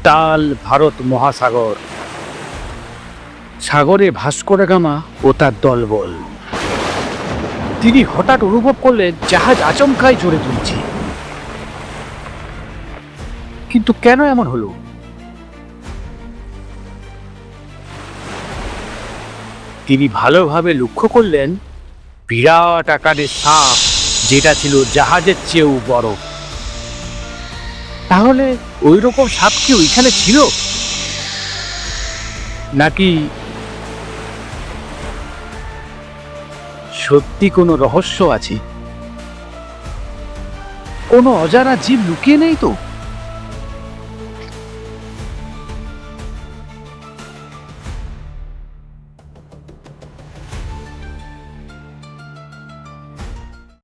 বিশাল ভারত মহাসাগর। সাগরে Vasco da Gama ও তার দলবল। তিনি হঠাৎ অনুভব করলেন জাহাজ আচমকাই জোরে তুলছে। কিন্তু কেন এমন হলো? তিনি ভালোভাবে লক্ষ্য করলেন বিরাট আকারের সাপ, যেটা ছিল জাহাজের চেয়েও বড়। তাহলে ওই রকম সাপ কি ওইখানে ছিল, নাকি সত্যি কোনো রহস্য আছে? কোনো অজানা জীব লুকিয়ে নেই তো?